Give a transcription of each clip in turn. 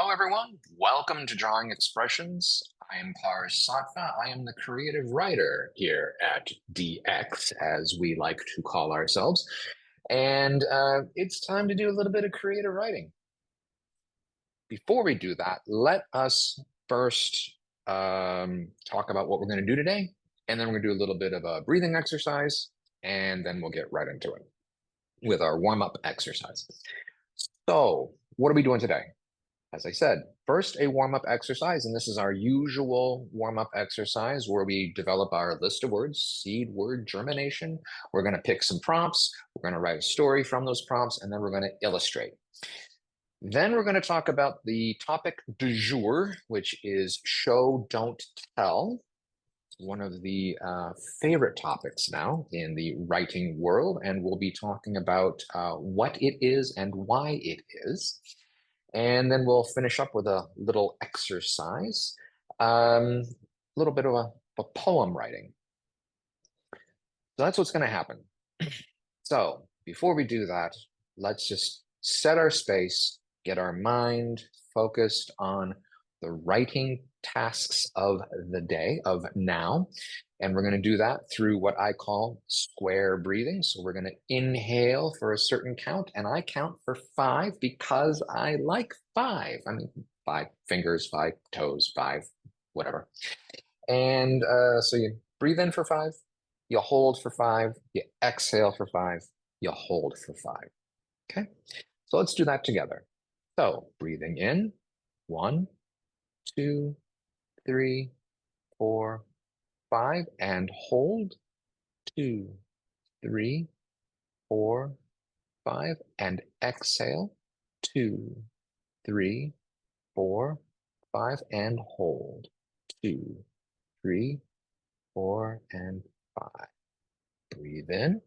Hello, everyone. Welcome to Drawing Expressions. I am Parz Sattva. I am the creative writer here at DX, as we like to call ourselves. And it's time to do a little bit of creative writing. Before we do that, let us first talk about what we're going to do today. And then we're going to do a little bit of a breathing exercise. And then we'll get right into it with our warm-up exercise. So, what are we doing today? As I said, first a warm-up exercise, and this is our usual warm-up exercise where we develop our list of words, seed word germination. We're going to pick some prompts, we're going to write a story from those prompts, and then we're going to illustrate. Then we're going to talk about the topic du jour, which is show, don't tell. One of the favorite topics now in the writing world, and we'll be talking about what it is and why it is. And then we'll finish up with a little exercise, a little bit of a poem writing. So that's what's going to happen. So before we do that, let's just set our space, get our mind focused on the writing tasks of the day, of now. And we're going to do that through what I call square breathing. So we're going to inhale for a certain count, and I count for 5 because I like 5. I mean, 5 fingers, 5 toes, 5, whatever. And so you breathe in for 5, you hold for 5, you exhale for 5, you hold for 5. Okay, so let's do that together. So breathing in, 1, 2, 3, 4, 5, and hold, 2, 3, 4, 5, and exhale, 2, 3, 4, 5, and hold, 2, 3, 4, and 5. Breathe in.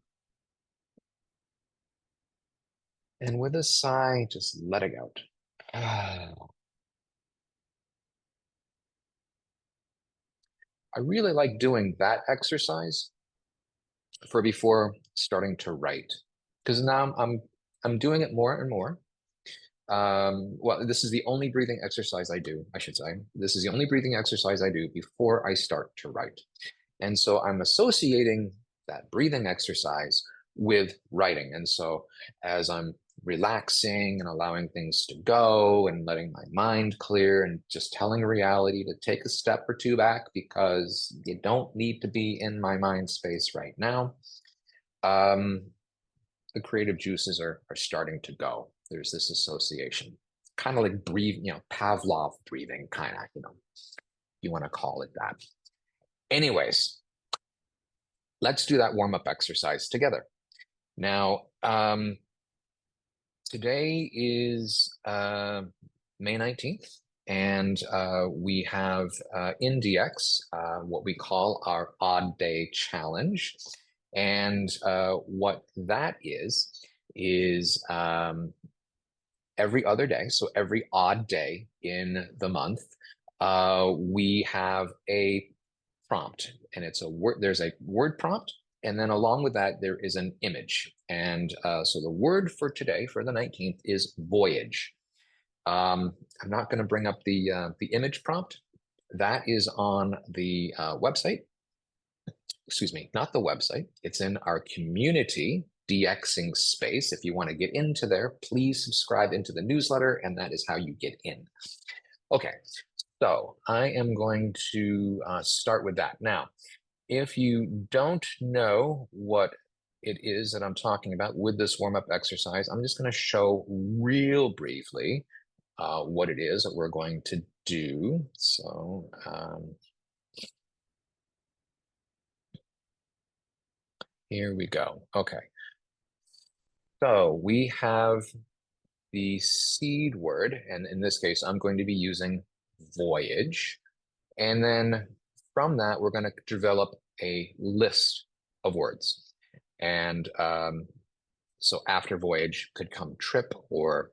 And with a sigh, just let it out. I really like doing that exercise for before starting to write, because now I'm doing it more and more. Well, this is the only breathing exercise I do, I should say. This is the only breathing exercise I do before I start to write. And so I'm associating that breathing exercise with writing. And so as I'm relaxing and allowing things to go and letting my mind clear and just telling reality to take a step or 2 back because you don't need to be in my mind space right now, the creative juices are starting to go. There's this association, kind of like breathe, Pavlov breathing, kind of, you want to call it that. Anyways, let's do that warm-up exercise together. Now, today is May 19th, and we have in DX what we call our Odd Day Challenge. And what that is every other day, so every odd day in the month, we have a prompt, and it's a word. There's a word prompt, and then along with that, there is an image. And so the word for today, for the 19th, is voyage. I'm not going to bring up the image prompt. That is on the website. Excuse me, not the website. It's in our community, DXing space. If you want to get into there, please subscribe into the newsletter, and that is how you get in. Okay, so I am going to start with that. Now, if you don't know what it is that I'm talking about with this warm-up exercise, I'm just going to show real briefly what it is that we're going to do. So here we go. Okay. So we have the seed word, and in this case, I'm going to be using voyage. And then from that, we're going to develop a list of words. And so after voyage could come trip, or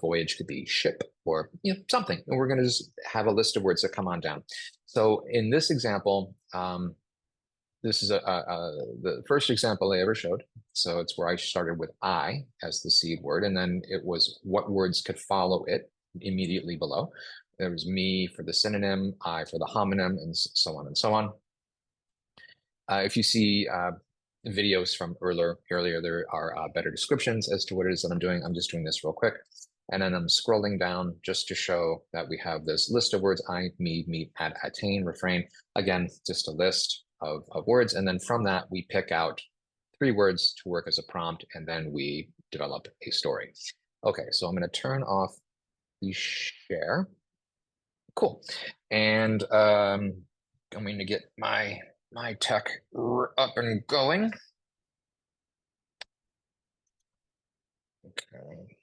voyage could be ship, or something. And we're going to just have a list of words that come on down. So in this example, this is the first example I ever showed. So it's where I started with I as the seed word, and then it was what words could follow it. immediately below. There was me for the synonym, I for the homonym, and so on and so on. If you see videos from earlier, there are better descriptions as to what it is that I'm doing. I'm just doing this real quick. And then I'm scrolling down just to show that we have this list of words: I, me, meet, at, attain, refrain. Again, just a list of words. And then from that, we pick out 3 words to work as a prompt, and then we develop a story. Okay, so I'm going to turn off the share. Cool. And I'm going to get my tech up and going. Okay.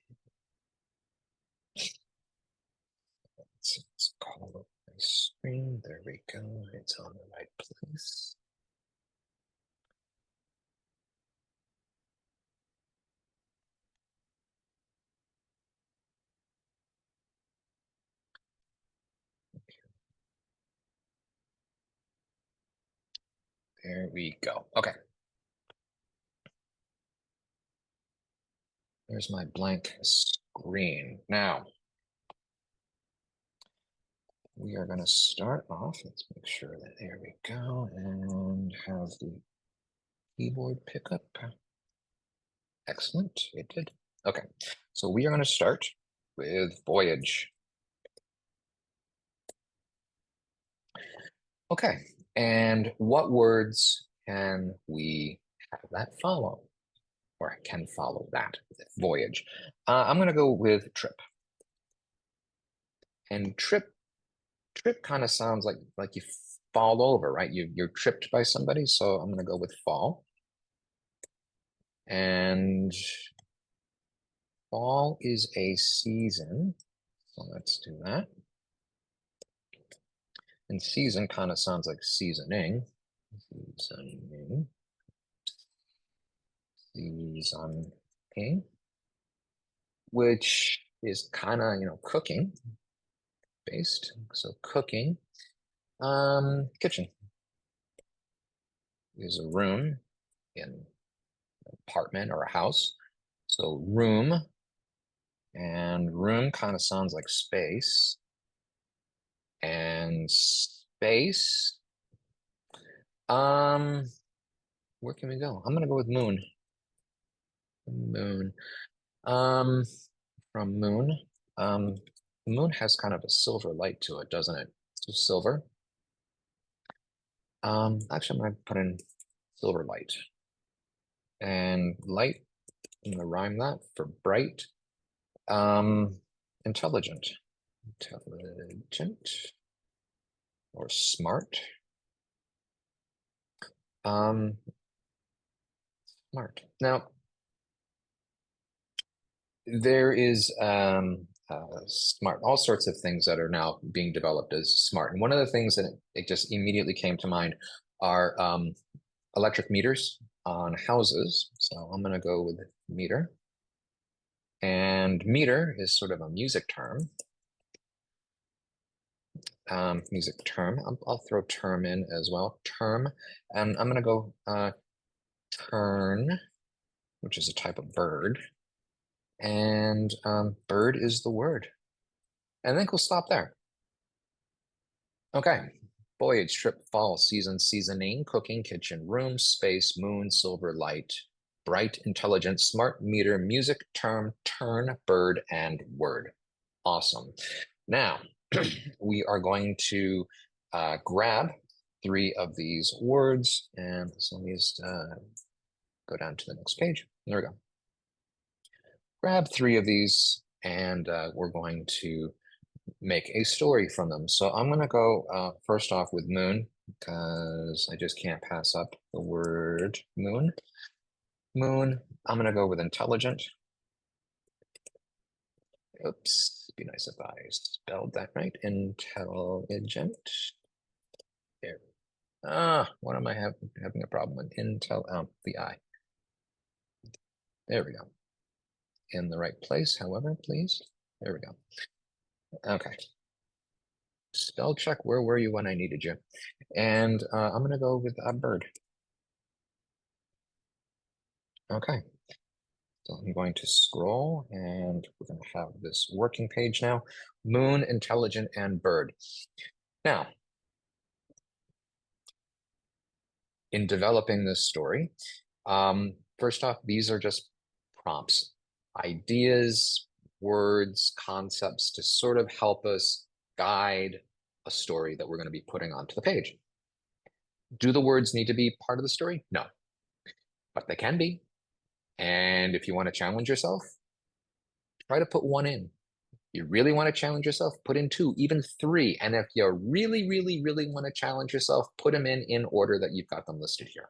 Let's call up my screen. There we go. It's on the right place. There we go. Okay. There's my blank screen. Now, we are going to start off. Let's make sure that there we go, and have the keyboard pick up. Excellent. It did. Okay. So we are going to start with voyage. Okay. And what words can we have that follow, or can follow that voyage? I'm going to go with trip. And trip kind of sounds like you fall over, right? You're tripped by somebody. So I'm going to go with fall. And fall is a season. So let's do that. And season kind of sounds like seasoning. Seasoning, which is kind of, cooking based. So cooking. Kitchen is a room in an apartment or a house. So room, and room kind of sounds like space. And space, where can we go? I'm gonna go with moon. Moon. From moon. Moon has kind of a silver light to it, doesn't it? So silver. Actually, I'm gonna put in silver light. And light, I'm gonna rhyme that for bright. Intelligent. Intelligent or smart. Smart. Now, there is smart, all sorts of things that are now being developed as smart. And one of the things that it just immediately came to mind are electric meters on houses. So I'm going to go with meter. And meter is sort of a music term. Music term. I'll throw term in as well. Term. And I'm going to go tern, which is a type of bird. And bird is the word. And I think we'll stop there. Okay. Voyage, trip, fall, season, seasoning, cooking, kitchen, room, space, moon, silver, light, bright, intelligent, smart, meter, music, term, turn, bird, and word. Awesome. Now, we are going to grab 3 of these words, and so let me just go down to the next page. There we go. Grab 3 of these, and we're going to make a story from them. So I'm going to go first off with moon, because I just can't pass up the word moon. Moon, I'm going to go with intelligent. Oops, be nice if I spelled that right. Intelligent. There. What am I having a problem with? The I. There we go. In the right place, however, please. There we go. Okay. Spell check, where were you when I needed you? And I'm going to go with a bird. Okay. So I'm going to scroll and we're going to have this working page now. Moon, intelligent, and bird. Now, in developing this story, first off, these are just prompts, ideas, words, concepts to sort of help us guide a story that we're going to be putting onto the page. Do the words need to be part of the story? No, but they can be. And if you want to challenge yourself, try to put one in. You really want to challenge yourself, put in two, even three. And if you really, really, really want to challenge yourself, put them in order that you've got them listed here.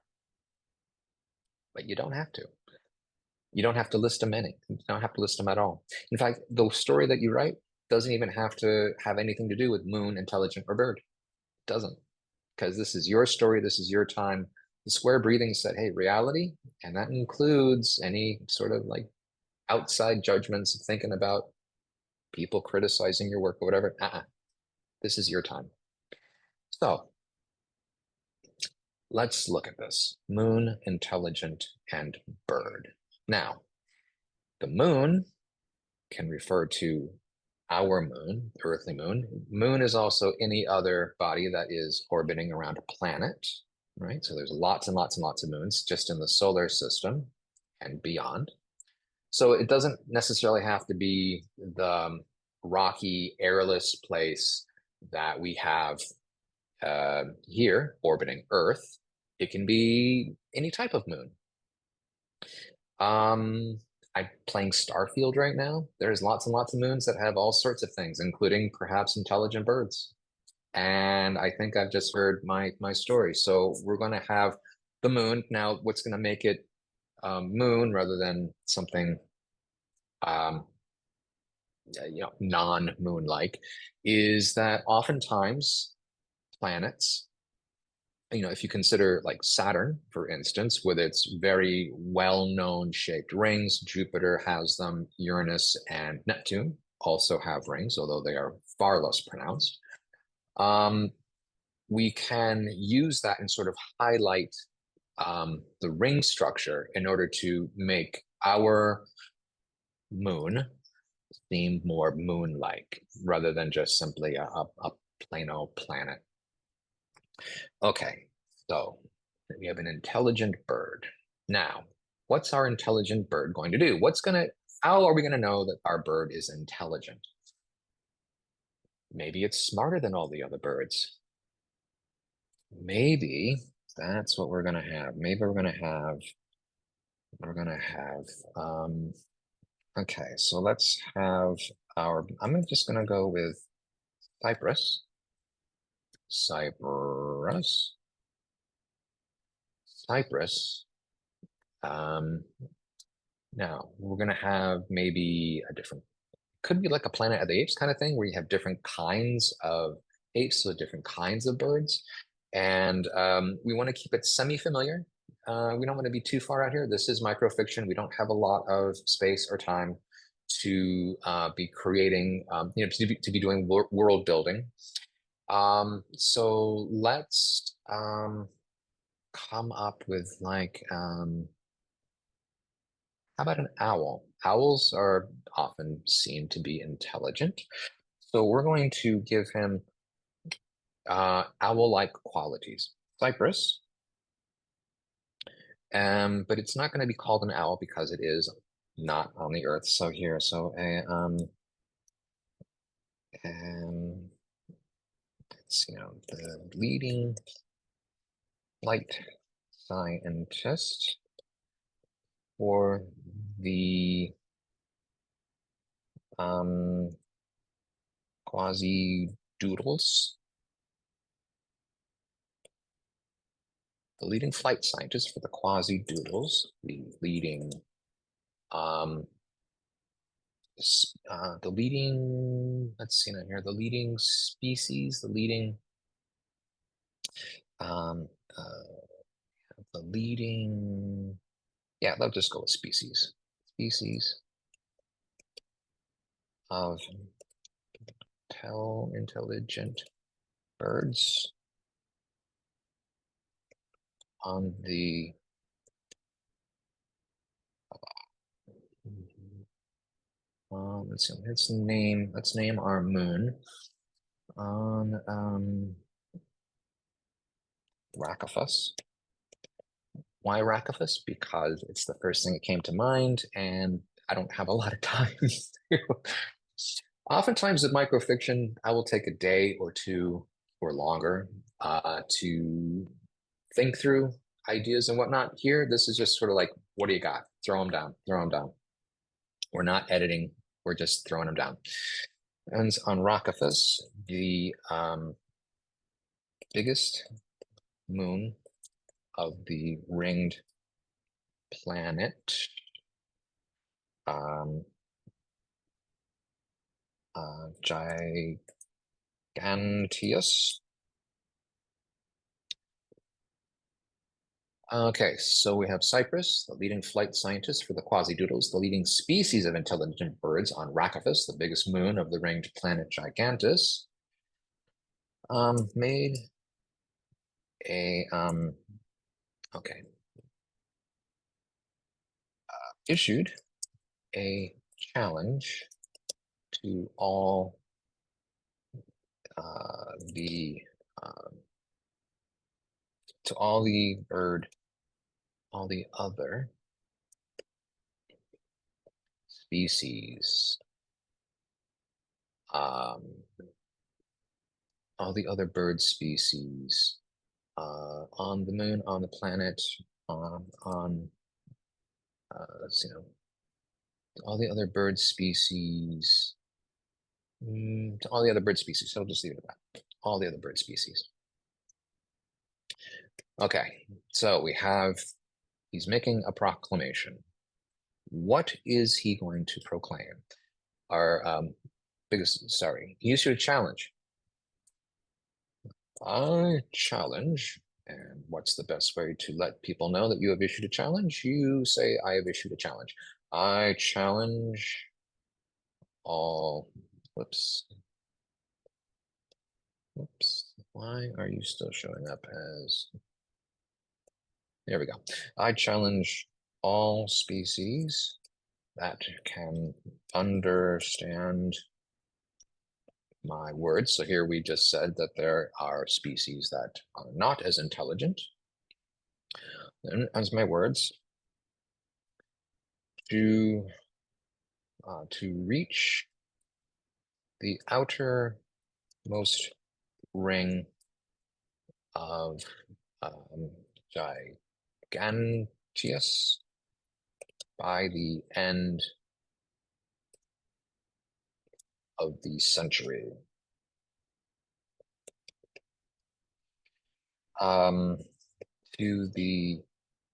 But you don't have to. You don't have to list them any. You don't have to list them at all. In fact, the story that you write doesn't even have to have anything to do with moon, intelligent, or bird. It doesn't. Because this is your story, this is your time. The square breathing said, hey, reality, and that includes any sort of like outside judgments of thinking about people criticizing your work or whatever. This is your time. So let's look at this. Moon, intelligent, and bird. Now, the moon can refer to our moon, the earthly moon. Moon is also any other body that is orbiting around a planet, right? So there's lots and lots and lots of moons just in the solar system and beyond. So it doesn't necessarily have to be the rocky, airless place that we have here orbiting Earth. It can be any type of moon. I'm playing Starfield right now. There's lots and lots of moons that have all sorts of things, including perhaps intelligent birds. And I think I've just heard my story. So we're going to have the moon. Now, what's going to make it moon rather than something um, non-moon-like is that oftentimes planets, if you consider like Saturn, for instance, with its very well-known shaped rings, Jupiter has them, Uranus and Neptune also have rings, although they are far less pronounced. We can use that and sort of highlight the ring structure in order to make our moon seem more moon-like rather than just simply a plain old planet. Okay, so we have an intelligent bird. Now, what's our intelligent bird going to do? How are we going to know that our bird is intelligent? Maybe it's smarter than all the other birds. Maybe that's what we're going to have. Maybe okay, so let's have I'm just going to go with Cypress. Cypress. Now we're going to have maybe could be like a Planet of the Apes kind of thing where you have different kinds of apes, so different kinds of birds. And we want to keep it semi-familiar. We don't want to be too far out here. This is microfiction. We don't have a lot of space or time to be creating, to be doing world building. So let's come up with like, how about an owl? Owls are often seen to be intelligent. So we're going to give him owl-like qualities. Cypress. But it's not going to be called an owl because it is not on the Earth. So here, it's, the leading flight scientist for the quasi doodles. The leading flight scientist for the quasi doodles, the leading let's see now here, the leading species, yeah, let's just go with species. Species of intelligent birds on the let's see, let's name our moon on Rakafus. Why Rakafus? Because it's the first thing that came to mind, and I don't have a lot of time. Oftentimes with microfiction, I will take a day or two or longer to think through ideas and whatnot. Here, this is just sort of like, what do you got? Throw them down, throw them down. We're not editing, we're just throwing them down. And on Rakafus, the biggest moon of the ringed planet, Giganteus. Okay, so we have Cyprus, the leading flight scientist for the Quasi-Doodles, the leading species of intelligent birds on Rakafus, the biggest moon of the ringed planet Gigantus, made a issued a challenge to all the other species, all the other bird species on the moon, on the planet, let's see, all the other bird species, to all the other bird species. So I'll just leave it at that. All the other bird species. Okay, so he's making a proclamation. What is he going to proclaim? He issued a challenge. I challenge, and what's the best way to let people know that you have issued a challenge? You say, I have issued a challenge. I challenge all, whoops, why are you still showing up as, there we go. I challenge all species that can understand my words. So here we just said that there are species that are not as intelligent as my words to reach the outermost ring of Giganteus by the end of the century. To the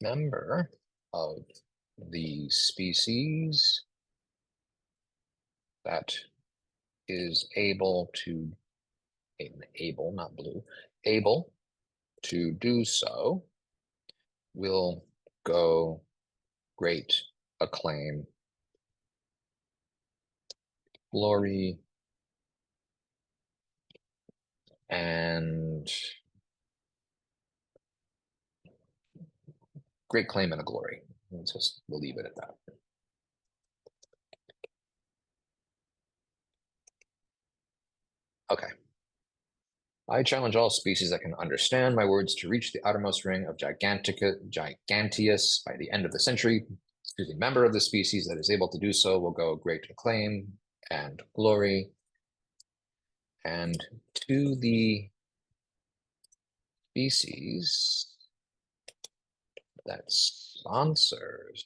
member of the species that is able, not blue, able to do so will go great acclaim, glory, and great claim and a glory. We'll leave it at that. Okay. I challenge all species that can understand my words to reach the outermost ring of Giganteus by the end of the century. To the member of the species that is able to do so will go great acclaim and glory. And to the species that sponsors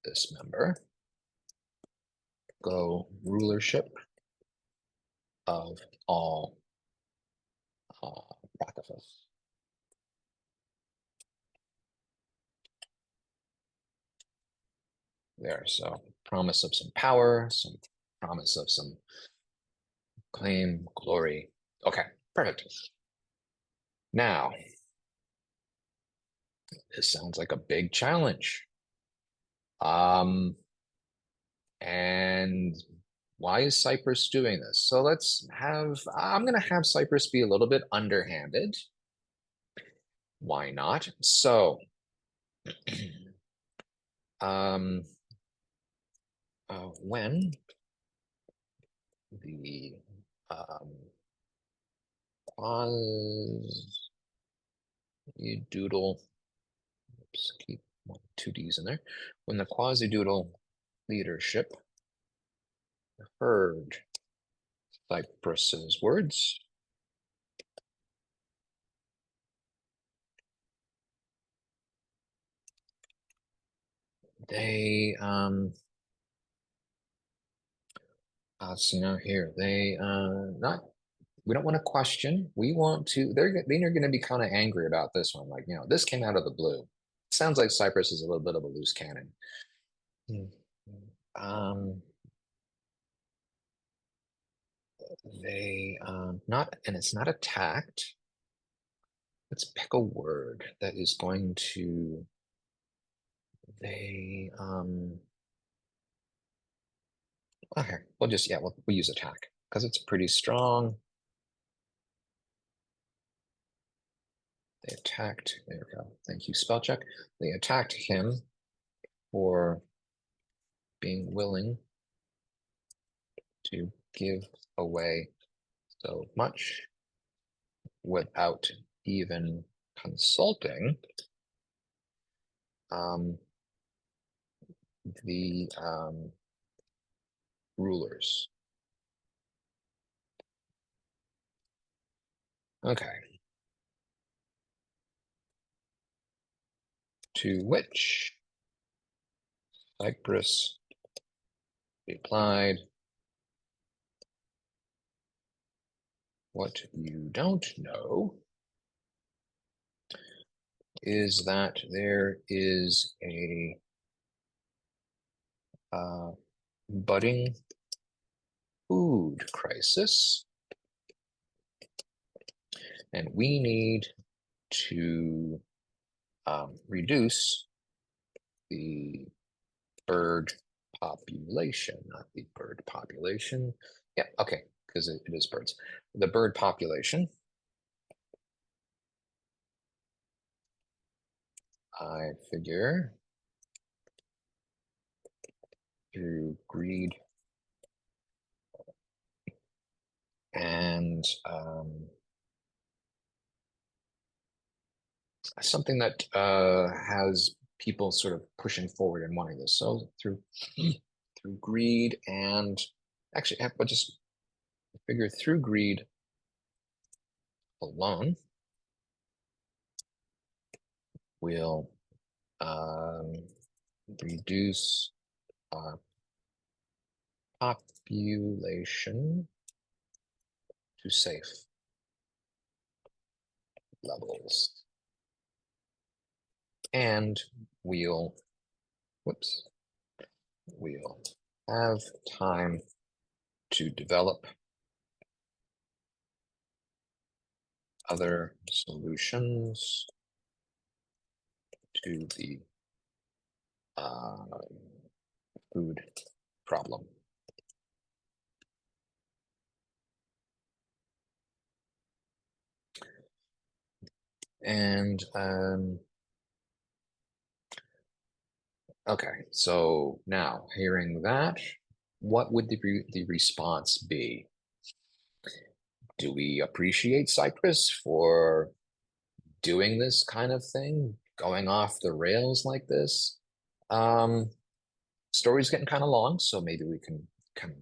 this member, go rulership of all Rakafus. There, so promise of some power, some promise of some claim, glory. Okay, perfect. Now, this sounds like a big challenge. And why is Cyprus doing this? So I'm going to have Cyprus be a little bit underhanded. Why not? So, when the quasi-doodle, oops, keep two D's in there, when the quasi-doodle leadership heard Cypress's words, they so now here they not we don't want to question. We want to. They're going to be kind of angry about this one. Like, this came out of the blue. Sounds like Cypress is a little bit of a loose cannon. They not, and it's not attacked. Let's pick a word that is going to. They okay. We'll just we'll use attack because it's pretty strong. They attacked. There we go. Thank you, spell check. They attacked him for being willing to give away so much without even consulting the rulers. Okay. To which Cypress replied, "What you don't know is that there is a budding food crisis, and we need to reduce the bird population, not the bird population. Yeah, okay, because it is birds. The bird population. I figure through greed and something that has people sort of pushing forward and wanting this. So through greed and actually, but just figure through greed alone, will reduce our population to safe levels. And we'll have time to develop other solutions to the food problem. And okay, so now hearing that, what would the response be? Do we appreciate Cypress for doing this kind of thing, going off the rails like this? Story's getting kind of long, so maybe we can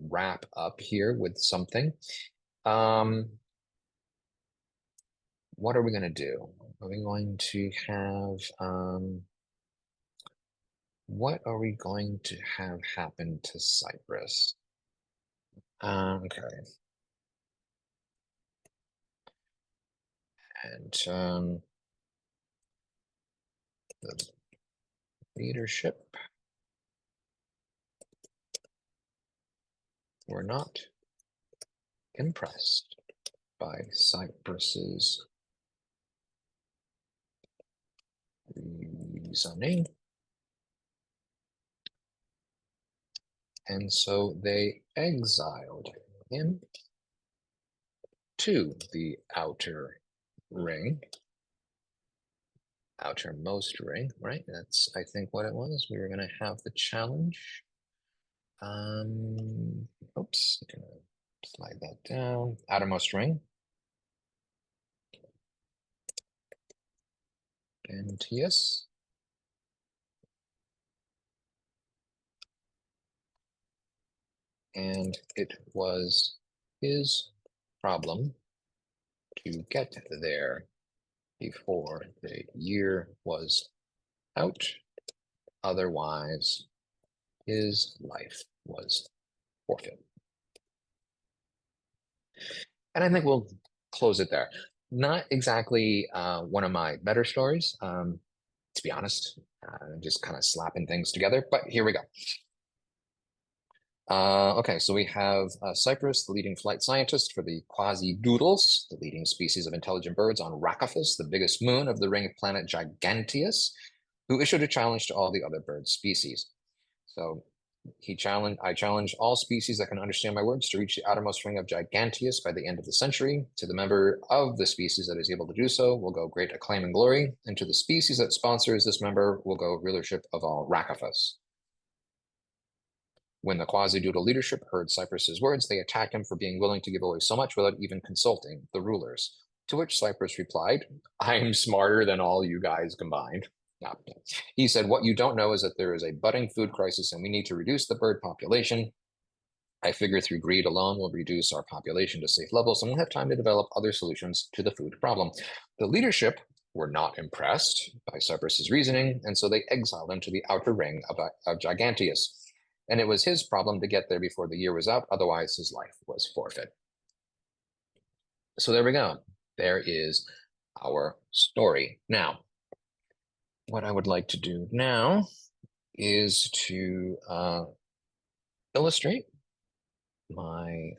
wrap up here with something. What are we going to do? Are we going to have what are we going to have happen to Cypress? Okay. And the leadership were not impressed by Cypress's reasoning. And so they exiled him to the outer ring, outermost ring, right? That's, I think, what it was. We were going to have the challenge. Oops, I'm gonna slide that down. Outermost ring. Gentius. And it was his problem to get there before the year was out. Otherwise, his life was forfeit. And I think we'll close it there. Not exactly one of my better stories, to be honest. Just kind of slapping things together, but here we go. Okay, so we have Cyprus, the leading flight scientist for the quasi-doodles, the leading species of intelligent birds on Rakaphis, the biggest moon of the ring planet Giganteus, who issued a challenge to all the other bird species. So I challenge all species that can understand my words to reach the outermost ring of Giganteus by the end of the century. To the member of the species that is able to do so will go great acclaim and glory, and to the species that sponsors this member will go rulership of all Rakaphis. When the quasi-doodle leadership heard Cyprus's words, they attacked him for being willing to give away so much without even consulting the rulers. To which Cyprus replied, "I'm smarter than all you guys combined." No. He said, "What you don't know is that there is a budding food crisis and we need to reduce the bird population. I figure through greed alone we'll reduce our population to safe levels and we'll have time to develop other solutions to the food problem." The leadership were not impressed by Cyprus's reasoning, and so they exiled him to the outer ring of Giganteus. And it was his problem to get there before the year was up, otherwise his life was forfeit. So there we go. There is our story. Now, what I would like to do now is to illustrate my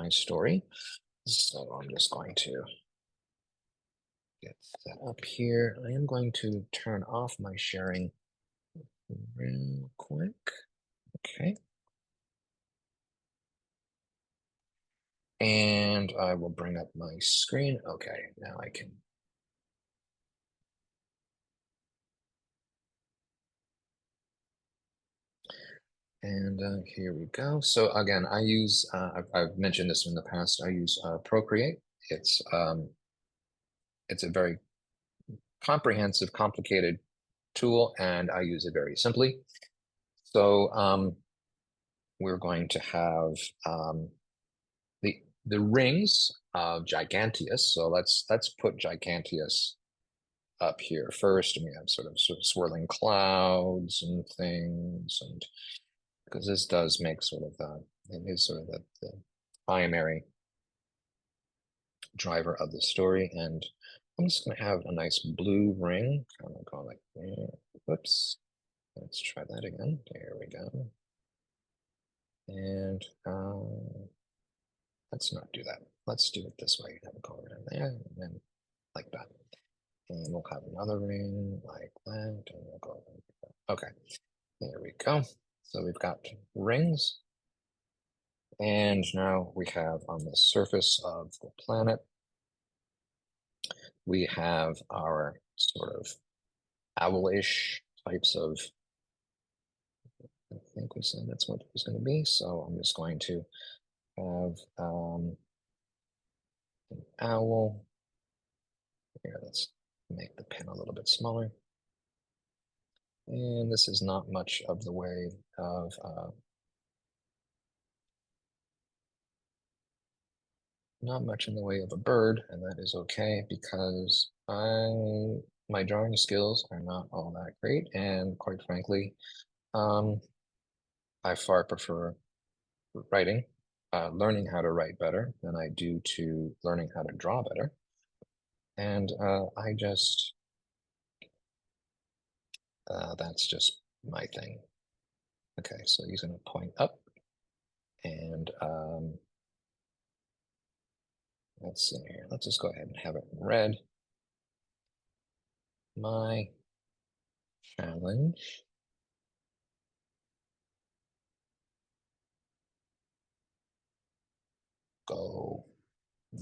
story. So I'm just going to get set up here. I am going to turn off my sharing real quick. Okay. And I will bring up my screen. Okay, now I can. And here we go. So again, I use, I've mentioned this in the past, I use Procreate. It's a very comprehensive, complicated tool, and I use it very simply. So we're going to have the rings of Giganteus. So let's put Giganteus up here first, and we have sort of swirling clouds and things, and because this does make sort of it is sort of the primary driver of the story. And I'm just going to have a nice blue ring, kind of go like, whoops, let's try that again. There we go. And let's not do that. Let's do it this way. Have it go around there, and then like that. And we'll have another ring like that, and we'll go like that. Okay, there we go. So we've got rings. And now we have on the surface of the planet, we have our sort of owlish types of, I think we said that's what it was going to be. So I'm just going to have an owl. Here, let's make the pen a little bit smaller. And this is not much of the way of not much in the way of a bird, and that is okay because my drawing skills are not all that great, and quite frankly, I far prefer writing, learning how to write better than I do to learning how to draw better. And I just, that's just my thing. Okay, so he's going to point up, and let's see here. Let's just go ahead and have it in red. My challenge go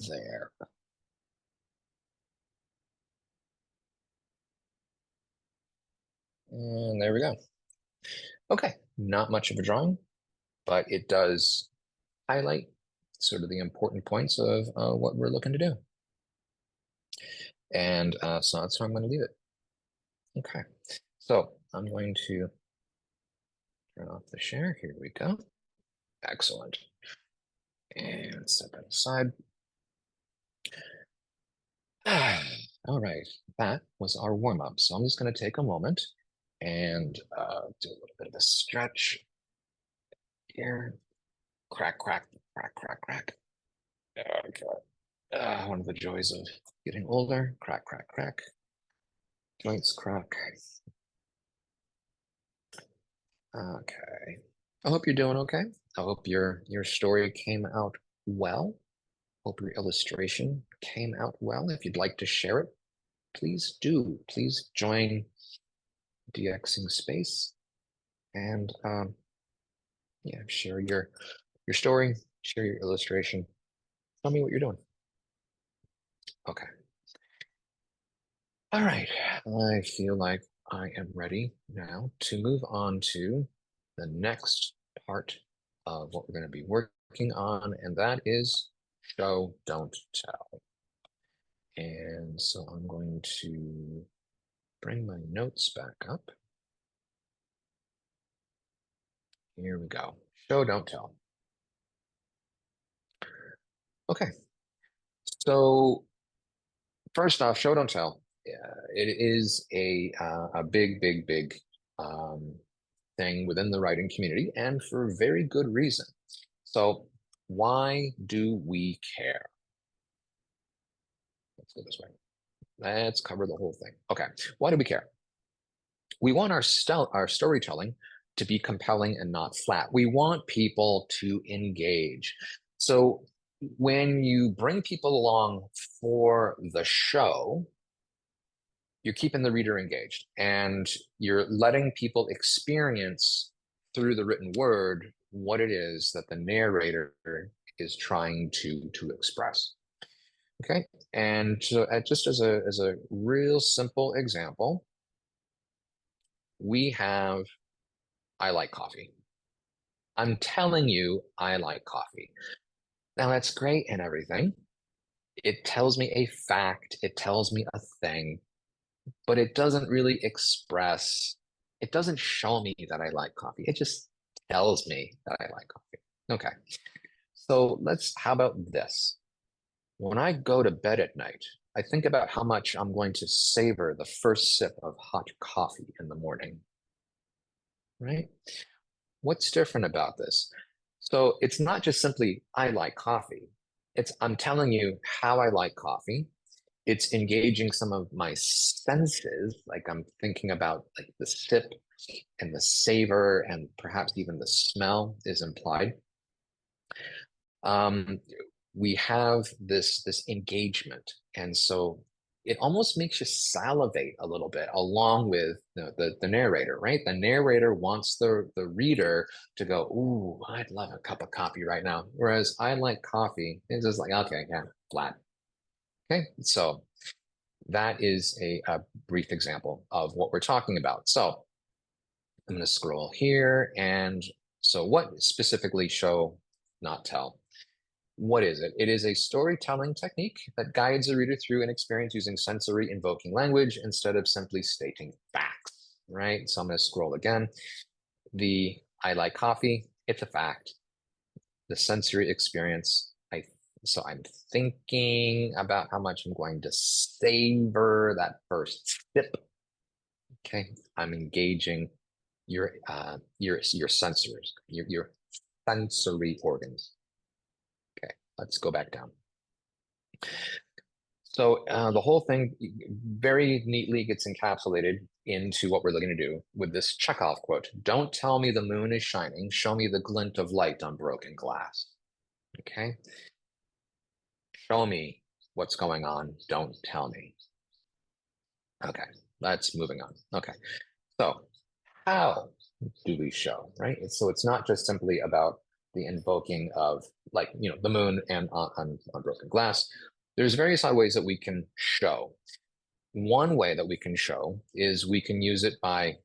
there. And there we go. Okay, not much of a drawing, but it does highlight sort of the important points of what we're looking to do. And so that's how I'm going to leave it. Okay, so I'm going to turn off the share. Here we go. Excellent. And set that aside. All right, that was our warm-up. So I'm just going to take a moment and do a little bit of a stretch here. Crack, crack, crack, crack, crack. Okay. One of the joys of getting older. Crack, crack, crack. Joints crack. Okay. I hope you're doing okay. I hope your story came out well. Hope your illustration came out well. If you'd like to share it, please do. Please join DXing Space and yeah, share your story, share your illustration. Tell me what you're doing. Okay. All right. I feel like I am ready now to move on to the next part of what we're going to be working on, and that is show, don't tell. And so I'm going to bring my notes back up. Here we go. Show, don't tell. Okay. So first off, show, don't tell. It is a big, big, big thing within the writing community, and for very good reason. So why do we care? Let's go this way. Let's cover the whole thing. Okay, why do we care? We want our storytelling to be compelling and not flat. We want people to engage. So when you bring people along for the show, you're keeping the reader engaged and you're letting people experience through the written word what it is that the narrator is trying to express. Okay, and so just as a real simple example, we have I like coffee. I'm telling you, I like coffee. Now that's great and everything. It tells me a fact, it tells me a thing, but it doesn't really express, it doesn't show me that I like coffee. It just tells me that I like coffee. Okay. So how about this? When I go to bed at night, I think about how much I'm going to savor the first sip of hot coffee in the morning, right? What's different about this? So it's not just simply, I like coffee. It's, I'm telling you how I like coffee. It's engaging some of my senses, like I'm thinking about like the sip and the savor and perhaps even the smell is implied. We have this engagement, and so it almost makes you salivate a little bit along with the narrator, right? The narrator wants the reader to go, ooh, I'd love a cup of coffee right now. Whereas I like coffee, it's just like, okay, yeah, flat. Okay, so that is a brief example of what we're talking about. So I'm going to scroll here. And so what specifically show, not tell? What is it? It is a storytelling technique that guides the reader through an experience using sensory invoking language instead of simply stating facts, right? So I'm going to scroll again. The I like coffee, it's a fact. The sensory experience, so I'm thinking about how much I'm going to savor that first sip. Okay, I'm engaging your sensors, your sensory organs. Okay, let's go back down. So the whole thing very neatly gets encapsulated into what we're looking to do with this Chekhov quote. Don't tell me the moon is shining, show me the glint of light on broken glass. Okay, show me what's going on, don't tell me. Okay, let's moving on. Okay, so how do we show, right? So it's not just simply about the invoking of like, the moon and on broken glass. There's various other ways that we can show. One way that we can show is we can use it by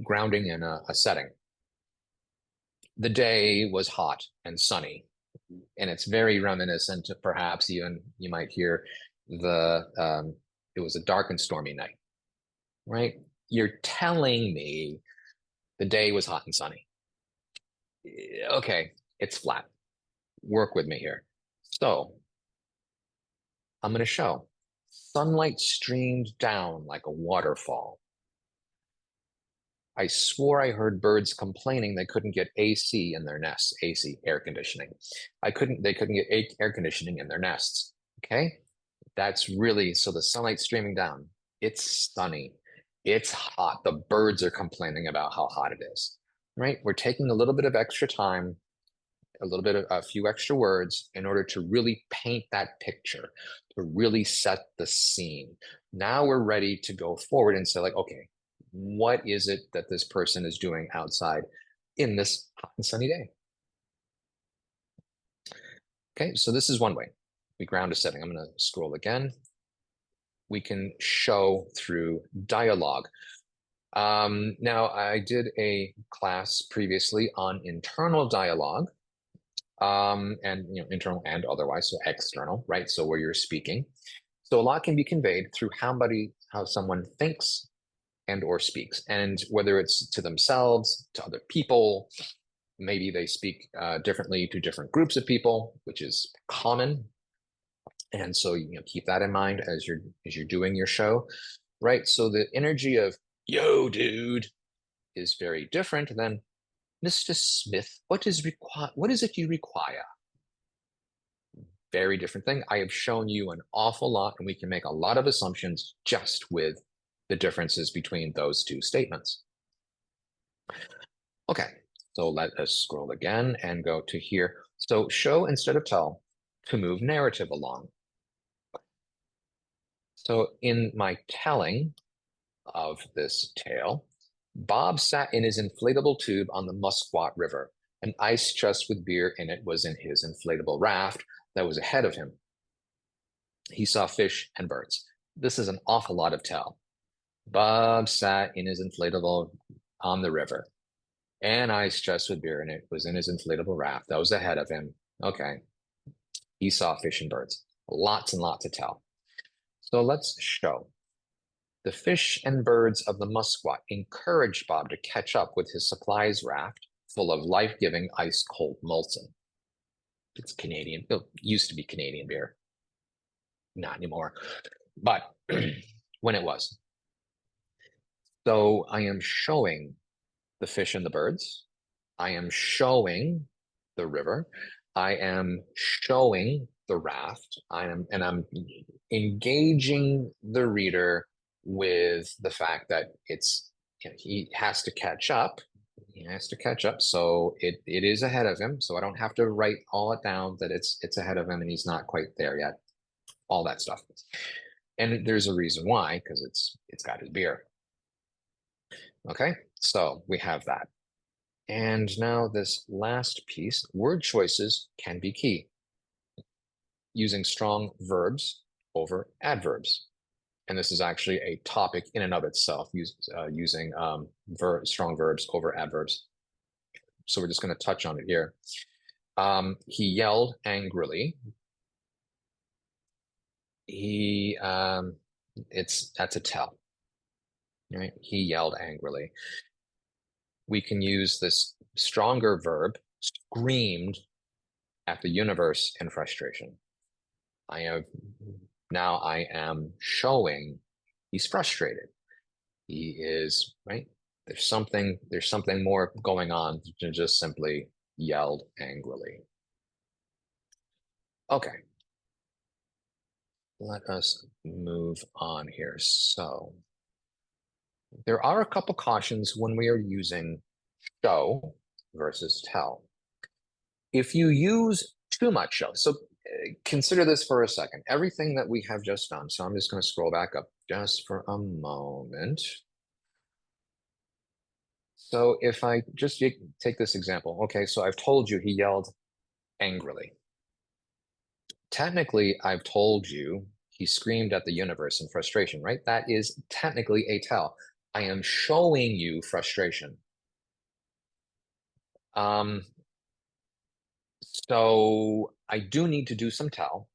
grounding in a setting. The day was hot and sunny, and it's very reminiscent to perhaps even you might hear it was a dark and stormy night, right? You're telling me the day was hot and sunny. Okay, it's flat. Work with me here. So I'm going to show sunlight streamed down like a waterfall. I swore I heard birds complaining they couldn't get AC in their nests. AC, air conditioning. They couldn't get air conditioning in their nests. Okay. That's really, so the sunlight streaming down. It's sunny. It's hot. The birds are complaining about how hot it is, right? We're taking a little bit of extra time, a few extra words in order to really paint that picture, to really set the scene. Now we're ready to go forward and say like, okay, what is it that this person is doing outside in this hot and sunny day? Okay, so this is one way. We ground a setting. I'm going to scroll again. We can show through dialogue. Now, I did a class previously on internal dialogue, and internal and otherwise, so external, right? So where you're speaking. So a lot can be conveyed through how someone thinks and or speaks, and whether it's to themselves, to other people, maybe they speak differently to different groups of people, which is common. And so keep that in mind as you're doing your show, right? So the energy of "yo, dude" is very different than "Mr. Smith, what is it you require?" Very different thing. I have shown you an awful lot, and we can make a lot of assumptions just with the differences between those two statements. Okay, so let us scroll again and go to here. So show instead of tell to move narrative along. So in my telling of this tale, Bob sat in his inflatable tube on the Musquat River. An ice chest with beer in it was in his inflatable raft that was ahead of him. He saw fish and birds. This is an awful lot of tell. Bob sat in his inflatable on the river. An ice chest with beer in it was in his inflatable raft that was ahead of him. Okay. He saw fish and birds. Lots and lots to tell. So let's show. The fish and birds of the Musquat encouraged Bob to catch up with his supplies raft full of life-giving ice-cold Molson. It's Canadian. It used to be Canadian beer. Not anymore. But when it was. So I am showing the fish and the birds. I am showing the river. I am showing the raft. I'm engaging the reader with the fact that he has to catch up. He has to catch up. So it is ahead of him. So I don't have to write all it down that it's ahead of him and he's not quite there yet. All that stuff. And there's a reason why, because it's got his beer. Okay, so we have that. And now this last piece, word choices can be key. Using strong verbs over adverbs. And this is actually a topic in and of itself, using strong verbs over adverbs. So we're just going to touch on it here. He yelled angrily. That's a tell. Right? He yelled angrily. We can use this stronger verb, screamed at the universe in frustration. I am showing he's frustrated. He is, right? There's something more going on than just simply yelled angrily. Okay. Let us move on here. So there are a couple cautions when we are using show versus tell. If you use too much show, so consider this for a second. Everything that we have just done. So I'm just going to scroll back up just for a moment. So if I just take this example, okay, so I've told you he yelled angrily. Technically, I've told you he screamed at the universe in frustration, right? That is technically a tell. I am showing you frustration. So I do need to do some tell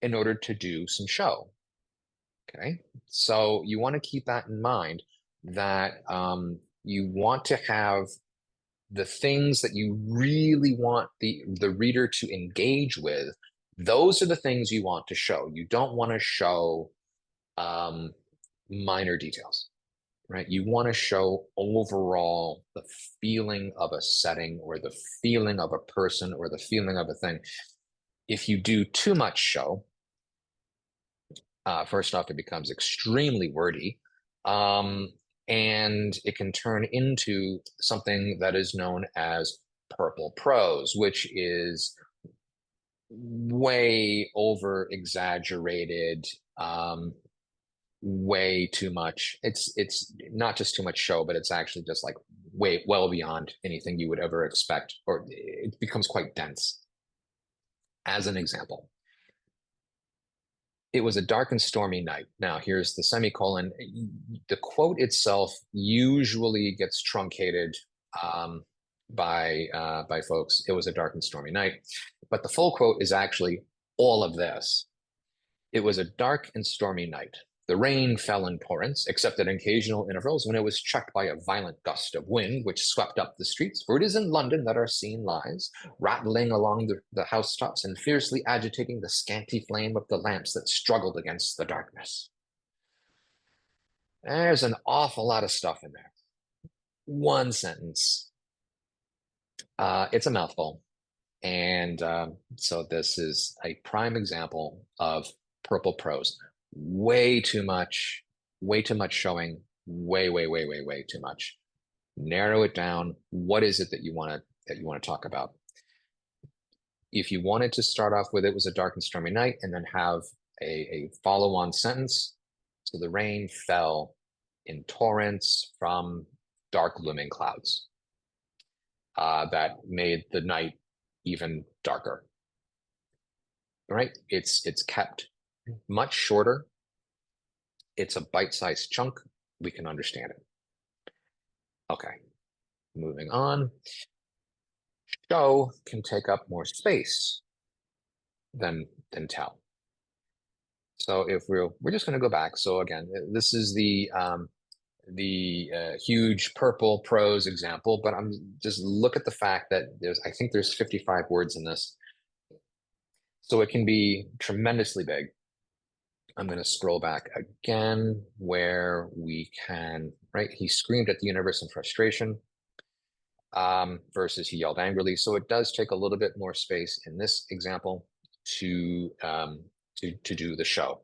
in order to do some show. Okay. So you want to keep that in mind that you want to have the things that you really want the reader to engage with. Those are the things you want to show. You don't want to show um, minor details, right? You want to show overall the feeling of a setting or the feeling of a person or the feeling of a thing. If you do too much show, first off, it becomes extremely wordy. Um, and it can turn into something that is known as purple prose, which is way over exaggerated, way too much. It's not just too much show, but it's actually just like way well beyond anything you would ever expect, or it becomes quite dense. As an example, it was a dark and stormy night. Now, here's the semicolon. The quote itself usually gets truncated by folks. It was a dark and stormy night, but the full quote is actually all of this. It was a dark and stormy night. The rain fell in torrents, except at occasional intervals when it was checked by a violent gust of wind, which swept up the streets. For it is in London that our scene lies, rattling along the housetops and fiercely agitating the scanty flame of the lamps that struggled against the darkness. There's an awful lot of stuff in there. One sentence. It's a mouthful. And so this is a prime example of purple prose. Way too much showing, way too much. Narrow it down. What is it that you want to talk about? If you wanted to start off with it was a dark and stormy night and then have a follow-on sentence. So the rain fell in torrents from dark looming clouds that made the night even darker. Right? It's kept much shorter. It's a bite-sized chunk. We can understand it. Okay, moving on. Show can take up more space than tell. So if we're just going to go back. So again, this is the huge purple prose example, but I'm just look at the fact that I think there's 55 words in this. So it can be tremendously big. I'm going to scroll back again where we can, right? He screamed at the universe in frustration versus he yelled angrily. So it does take a little bit more space in this example to do the show.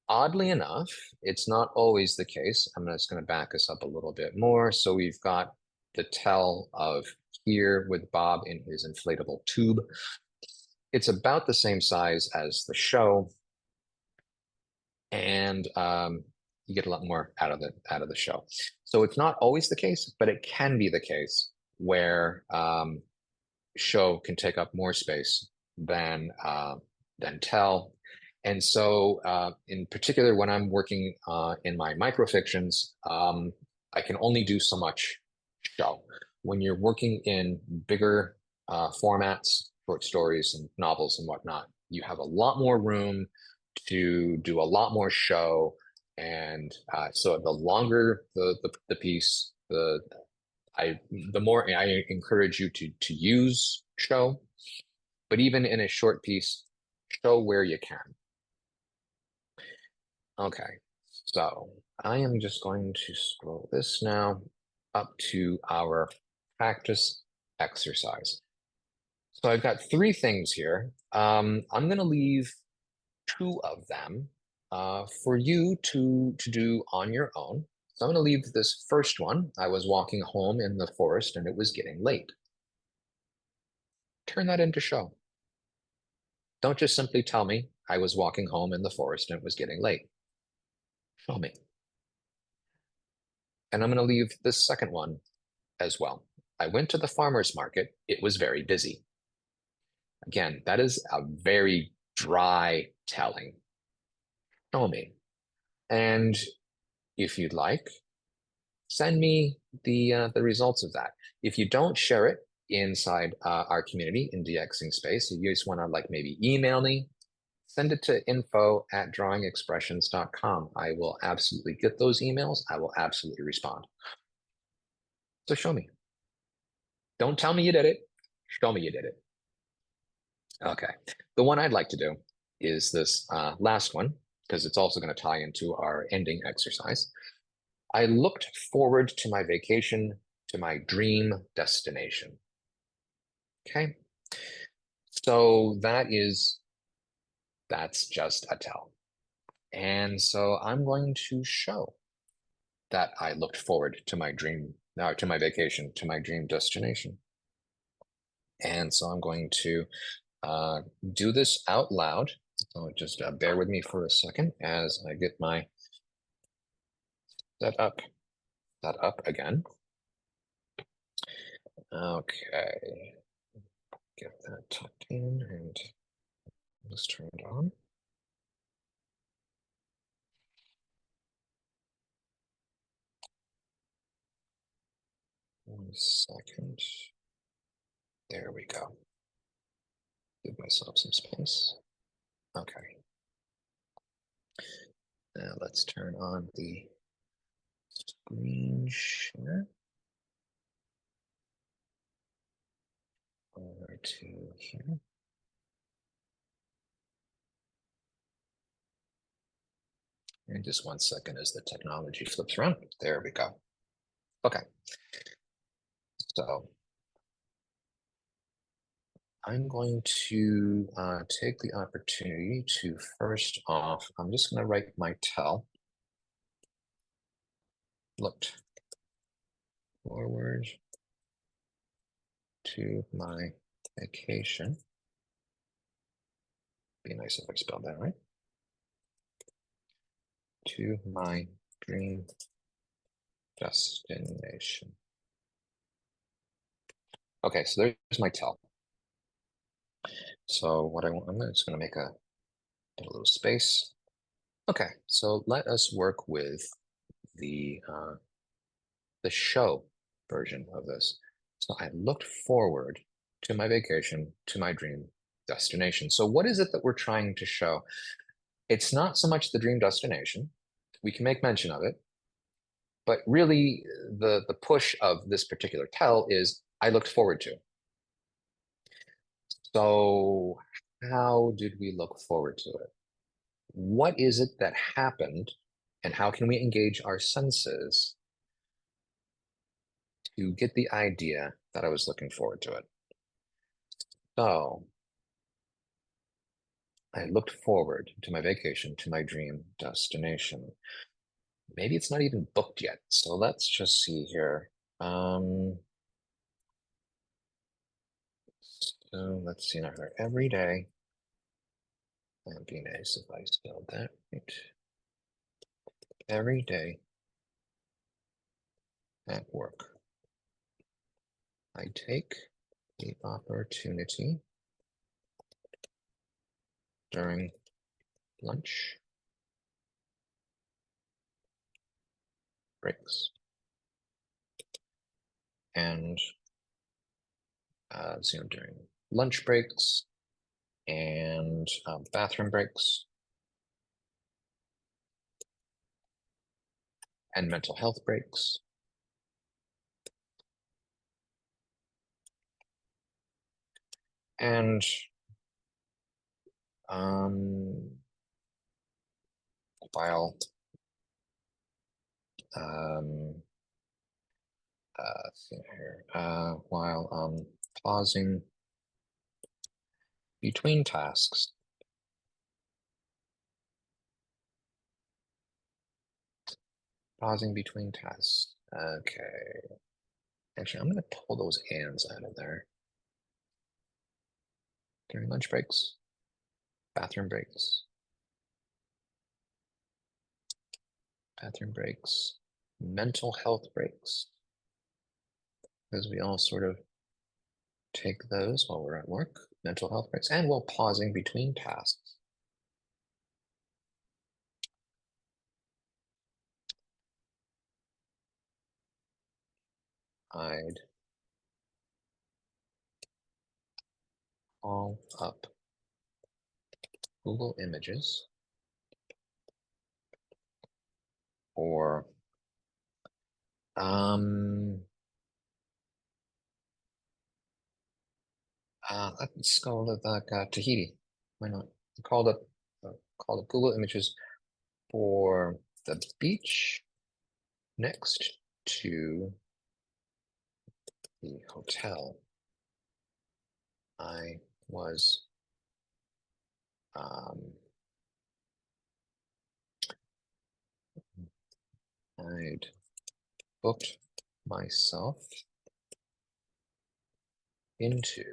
Oddly enough, it's not always the case. I'm just going to back us up a little bit more. So we've got the tell of here with Bob in his inflatable tube. It's about the same size as the show, and you get a lot more out of the show. So it's not always the case, but it can be the case where show can take up more space than tell. And so in particular, when I'm working in my microfictions, I can only do so much show. When you're working in bigger formats, short stories and novels and whatnot, you have a lot more room to do a lot more show. And so the longer the piece, the more I encourage you to use show. But even in a short piece, show where you can. Okay, so I am just going to scroll this now up to our practice exercise. So I've got 3 things here. I'm going to leave 2 of them for you to do on your own. So I'm going to leave this first one. I was walking home in the forest and it was getting late. Turn that into show. Don't just simply tell me I was walking home in the forest and it was getting late. Show me. And I'm going to leave this second one as well. I went to the farmer's market. It was very busy. Again, that is a very dry telling. Show me. And if you'd like, send me the results of that. If you don't share it inside our community in DXing space, if you just want to like maybe email me, send it to info@drawingXpressions.com. I will absolutely get those emails. I will absolutely respond. So show me. Don't tell me you did it. Show me you did it. Okay. The one I'd like to do is this last one, because it's also going to tie into our ending exercise. I looked forward to my vacation to my dream destination. Okay. So that's just a tell. And so I'm going to show that I looked forward to my to my vacation, to my dream destination. And so I'm going to do this out loud. So just bear with me for a second as I get my set up again. Okay, get that tucked in and just turn it on. One second. There we go. Give myself some space. Okay. Now let's turn on the screen share. Over to here. And just 1 second as the technology flips around. There we go. Okay. So I'm going to take the opportunity to first off, I'm just going to write my tell. Looked forward to my vacation. Be nice if I spelled that right. To my dream destination. Okay, so there's my tell. So what I want, I'm just going to make a little space. Okay, so let us work with the show version of this. So I looked forward to my vacation, to my dream destination. So what is it that we're trying to show? It's not so much the dream destination. We can make mention of it, but really the push of this particular tell is I looked forward to. So how did we look forward to it? What is it that happened, and how can we engage our senses to get the idea that I was looking forward to it? So I looked forward to my vacation, to my dream destination. Maybe it's not even booked yet. So let's just see here. So let's see now. Every day. That'd be nice if I spelled that right. Every day at work, I take the opportunity during lunch breaks and during lunch breaks and bathroom breaks and mental health breaks. And while see here, while pausing between tasks. Pausing between tasks. Okay. Actually, I'm going to pull those ands out of there. During lunch breaks, bathroom breaks, mental health breaks, because we all sort of take those while we're at work, mental health breaks, and while pausing between tasks. I'd call up Google Images or let's go with Tahiti. Why not? Called up called up Google Images for the beach next to the hotel I was I'd booked myself into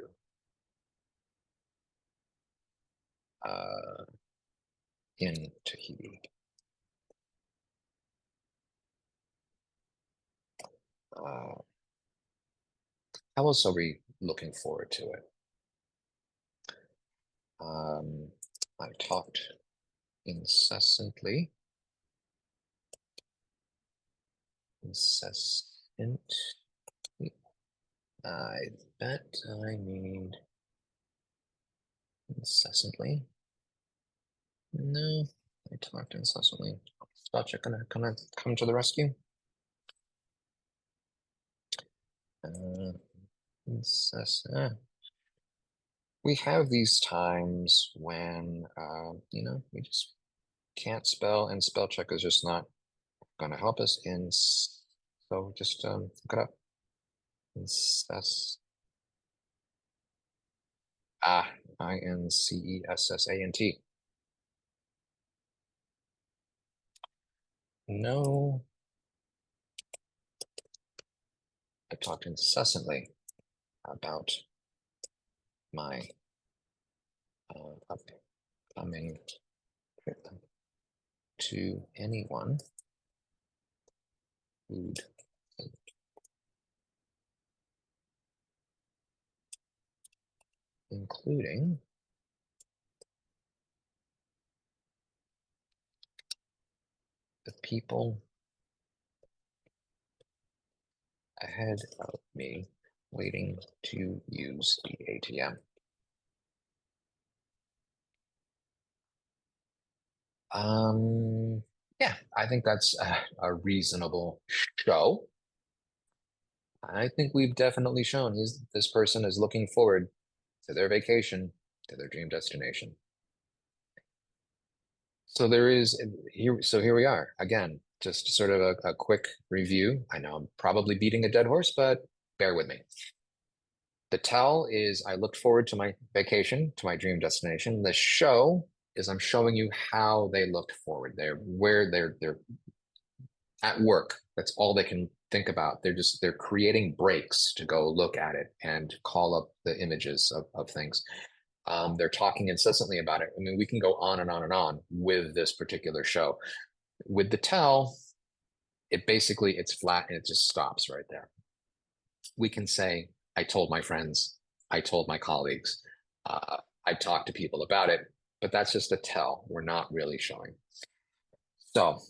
in Tahiti. How else are we looking forward to it? I talked incessantly. Incessant. I bet I need incessantly. No, I talked incessantly. Spell check gonna come to the rescue. Incessant. We have these times when we just can't spell, and spell check is just not going to help us. So just look it up. Incess. Incessant. No, I talked incessantly about my upcoming trip to anyone who'd including the people ahead of me waiting to use the ATM. Yeah, I think that's a reasonable show. I think we've definitely shown this person is looking forward to their vacation, to their dream destination. So there is here. So here we are again, just sort of a quick review. I know I'm probably beating a dead horse, but bear with me. The tell is I looked forward to my vacation, to my dream destination. The show is I'm showing you how they looked forward. They're at work. That's all they can think about. They're creating breaks to go look at it and call up the images of things. They're talking incessantly about it. I mean, we can go on and on and on with this particular show. With the tell, it's flat and it just stops right there. We can say, I told my friends, I told my colleagues, I talked to people about it, but that's just a tell. We're not really showing. So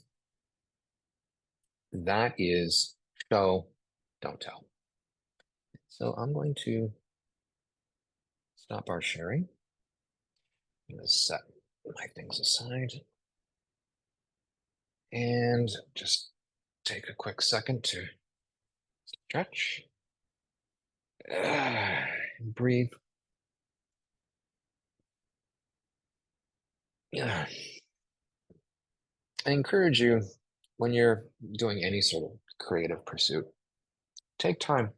that is show, don't tell. So I'm going to stop our sharing. I'm going to set my things aside and just take a quick second to stretch. Breathe. Yeah. I encourage you when you're doing any sort of creative pursuit, take time,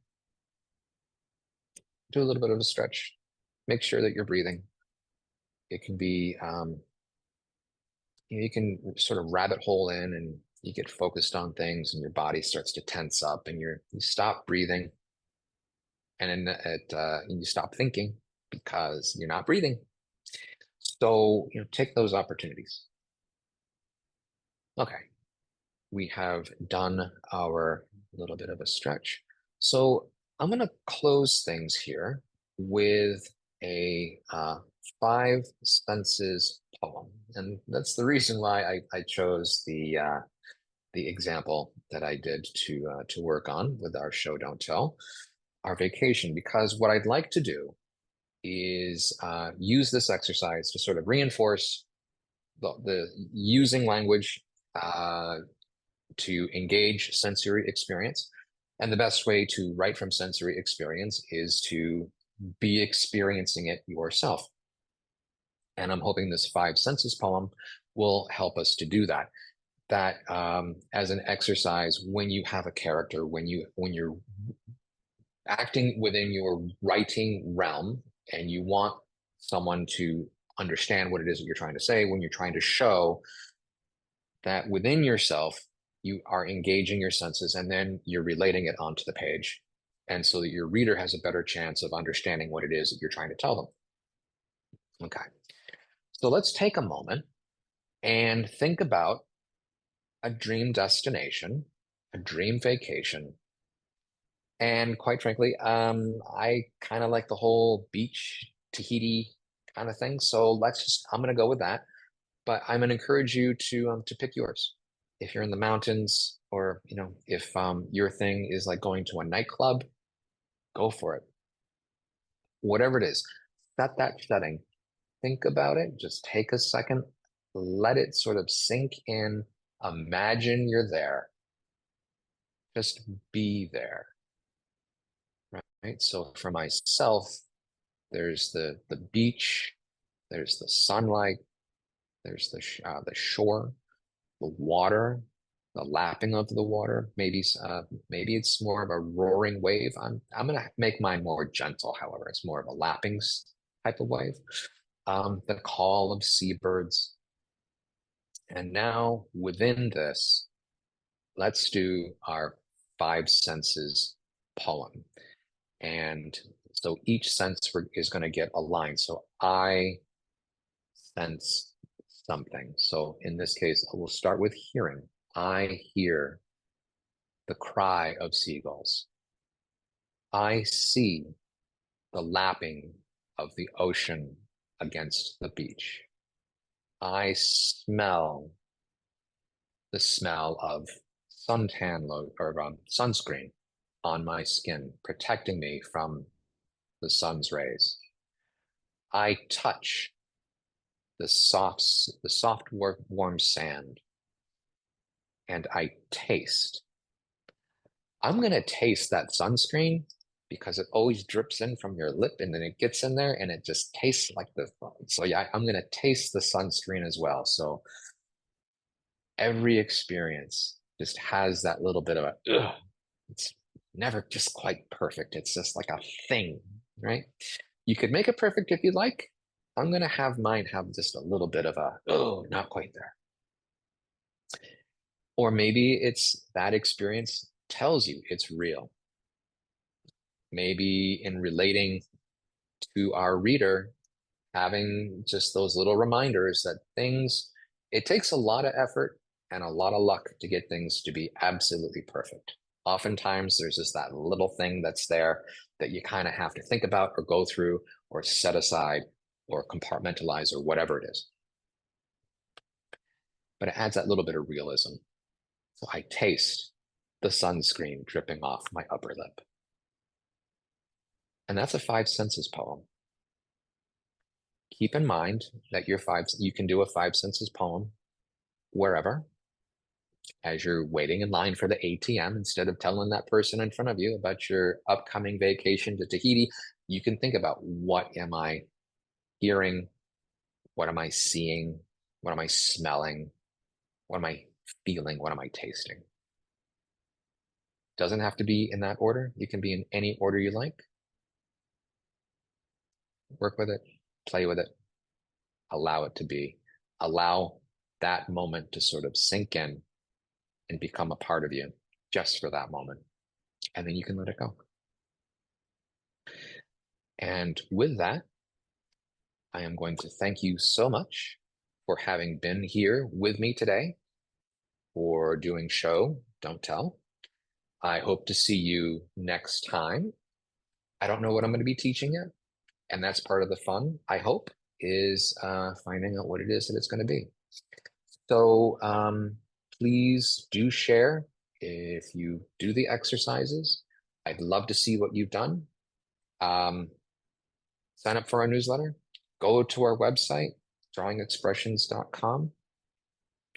do a little bit of a stretch, make sure that you're breathing. It can be, you can sort of rabbit hole in and you get focused on things and your body starts to tense up and you stop breathing and then you stop thinking because you're not breathing. So, take those opportunities. Okay, we have done our little bit of a stretch. So I'm going to close things here with a five senses poem. And that's the reason why I chose the the example that I did to work on with our show don't tell, our vacation, because what I'd like to do is use this exercise to sort of reinforce the using language to engage sensory experience. And the best way to write from sensory experience is to be experiencing it yourself. And I'm hoping this five senses poem will help us to do that. That as an exercise, when you have a character, when you're acting within your writing realm, and you want someone to understand what it is that you're trying to say, when you're trying to show that within yourself, you are engaging your senses and then you're relating it onto the page. And so that your reader has a better chance of understanding what it is that you're trying to tell them. Okay. So let's take a moment and think about a dream destination, a dream vacation. And quite frankly, I kind of like the whole beach, Tahiti kind of thing. So I'm going to go with that. But I'm going to encourage you to pick yours. If you're in the mountains, or if your thing is like going to a nightclub, go for it. Whatever it is, set that setting. Think about it. Just take a second, let it sort of sink in. Imagine you're there. Just be there. Right? So for myself, there's the beach, there's the sunlight, there's the shore, the water, the lapping of the water. Maybe it's more of a roaring wave. I'm gonna make mine more gentle, however. It's more of a lapping type of wave. The call of seabirds. And now within this, let's do our five senses poem. And so each sense is going to get a line. So I sense something. So in this case, we'll start with hearing. I hear the cry of seagulls. I see the lapping of the ocean against the beach. I smell the smell of suntan load or sunscreen on my skin, protecting me from the sun's rays. I touch the soft warm sand, and I taste. I'm going to taste that sunscreen because it always drips in from your lip and then it gets in there and it just tastes like the, so yeah, I'm going to taste the sunscreen as well. So every experience just has that little bit of a, ugh, it's never just quite perfect. It's just like a thing, right? You could make it perfect if you like. I'm going to have mine have just a little bit of a, oh, not quite there. Or maybe it's that experience tells you it's real. Maybe in relating to our reader, having just those little reminders that it takes a lot of effort and a lot of luck to get things to be absolutely perfect. Oftentimes, there's just that little thing that's there that you kind of have to think about or go through or set aside or compartmentalize or whatever it is. But it adds that little bit of realism. So I taste the sunscreen dripping off my upper lip. And that's a five senses poem. Keep in mind that you can do a five senses poem wherever. As you're waiting in line for the ATM, instead of telling that person in front of you about your upcoming vacation to Tahiti, you can think about, what am I hearing? What am I seeing? What am I smelling? What am I feeling? What am I tasting? Doesn't have to be in that order. You can be in any order you like. Work with it, play with it, allow it to be. Allow that moment to sort of sink in and become a part of you just for that moment. And then you can let it go. And with that, I am going to thank you so much for having been here with me today for doing show Don't Tell. I hope to see you next time. I don't know what I'm going to be teaching yet. And that's part of the fun, I hope, is finding out what it is that it's going to be. So please do share if you do the exercises. I'd love to see what you've done. Sign up for our newsletter. Go to our website, drawingXpressions.com.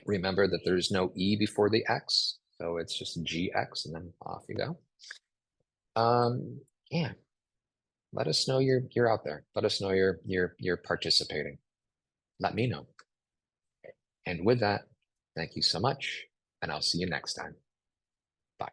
Remember that there's no E before the X, so it's just GX, and then off you go. Yeah, let us know you're out there. Let us know you're participating. Let me know. And with that, thank you so much, and I'll see you next time. Bye.